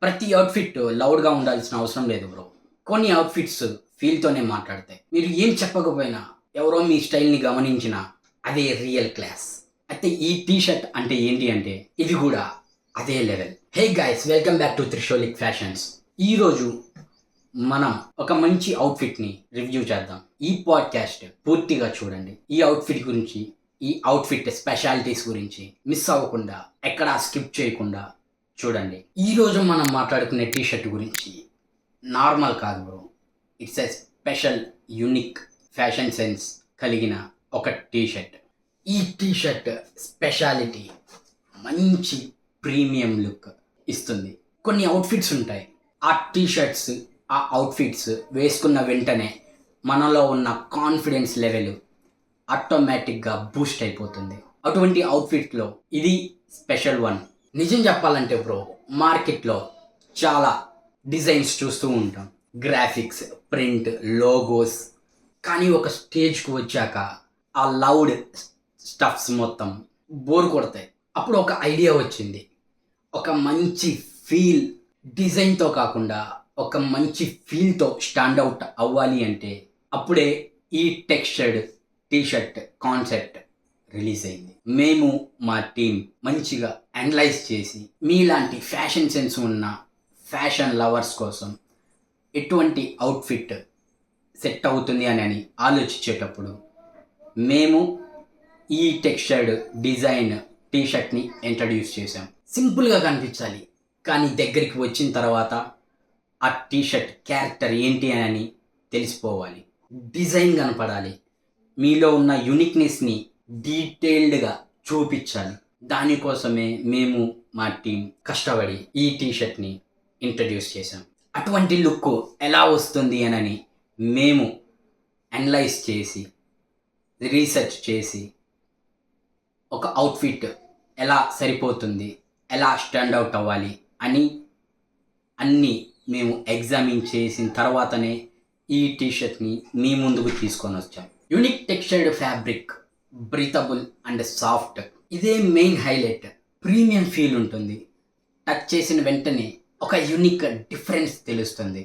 ప్రతి అవుట్‌ఫిట్ లౌడ్‌గా ఉండాల్సిన అవసరం లేదు బ్రో. కొన్ని అవుట్‌ఫిట్స్ ఫీల్‌తోనే మాట్లాడతాయి. మీరు ఏం చెప్పకపోయినా, ఎవరో మీ స్టైల్‌ని గమనించినా అదే రియల్ క్లాస్. అయితే ఈ టీ షర్ట్ అంటే ఏంటి అంటే, ఇది గూడా అదే level. Hey guys! Welcome back to Trishulik Fashions. ఈరోజు మనం ఒక మంచి అవుట్‌ఫిట్‌ని రివ్యూ చేద్దాం. ఈ పాడ్‌కాస్ట్ పూర్తిగా చూడండి. ఈ అవుట్‌ఫిట్ గురించి, ఈ అవుట్‌ఫిట్ స్పెషాలిటీస్ గురించి మిస్ అవ్వకుండా, ఎక్కడా స్కిప్ చేయకుండా చూడండి. ఈరోజు మనం మాట్లాడుకునే టీ షర్ట్ గురించి నార్మల్ కాదు bro. It's a special, unique fashion sense కలిగిన ఒక టీ షర్ట్. ఈ టీ షర్ట్ స్పెషాలిటీ మంచి ప్రీమియం లుక్ ఇస్తుంది. కొన్ని అవుట్‌ఫిట్స్ ఉంటాయి. ఆ టీ షర్ట్స్, ఆ అవుట్‌ఫిట్స్ వేసుకున్న వెంటనే మనలో ఉన్న కాన్ఫిడెన్స్ లెవెల్ ఆటోమేటిక్‌గా బూస్ట్ అయిపోతుంది. అటువంటి అవుట్‌ఫిట్‌లో ఇది స్పెషల్ వన్. నిజం చెప్పాలంటే బ్రో, మార్కెట్‌లో చాలా డిజైన్స్ చూస్తూ ఉంటాం. Graphics, print, logos. కానీ ఒక స్టేజ్‌కి వచ్చాక ఆ లౌడ్ స్టఫ్స్ మొత్తం బోర్ కొడతాయి. అప్పుడు ఒక ఐడియా వచ్చింది. ఒక మంచి ఫీల్ డిజైన్‌తో కాకుండా ఒక మంచి ఫీల్‌తో స్టాండ్ అవుట్ అవ్వాలి అంటే అప్పుడే ఈ textured T shirt concept release అయింది. మేము మా టీమ్ మంచిగా అనలైజ్ చేసి మీలాంటి ఫ్యాషన్ సెన్స్ ఉన్న ఫ్యాషన్ లవర్స్ కోసం ఎటువంటి అవుట్‌ఫిట్ సెట్ అవుతుంది అని ఆలోచించేటప్పుడు మేము ఈ టెక్స్చర్డ్ డిజైన్ టీ షర్ట్‌ని ఇంట్రడ్యూస్ చేశాం. సింపుల్‌గా కనిపించాలి. కానీ దగ్గరికి వచ్చిన తర్వాత ఆ టీ షర్ట్ క్యారెక్టర్ ఏంటి అని తెలిసిపోవాలి. డిజైన్ కనపడాలి. మీలో ఉన్న యూనిక్‌నెస్‌ని డీటెయిల్డ్‌గా చూపించాలి. దానికోసమే మేము మా టీమ్ కష్టపడి ఈ టీ షర్ట్‌ని ఇంట్రడ్యూస్ చేశాం. అటువంటి లుక్ ఎలా వస్తుంది అని మేము అనలైజ్ చేసి, రీసెర్చ్ చేసి ఒక అవుట్‌ఫిట్ ఎలా సరిపోతుంది, ఎలా స్టాండ్ అవుట్ అవ్వాలి అని అన్నీ మేము ఎగ్జామిన్ చేసిన తర్వాతనే ఈ టీ షర్ట్‌ని మీ ముందుకు తీసుకొనొచ్చాం. Unique textured fabric, breathable and soft. ఇదే మెయిన్ హైలైట్. ప్రీమియం ఫీల్ ఉంటుంది. టచ్ చేసిన వెంటనే ఒక యూనిక్ డిఫరెన్స్ తెలుస్తుంది.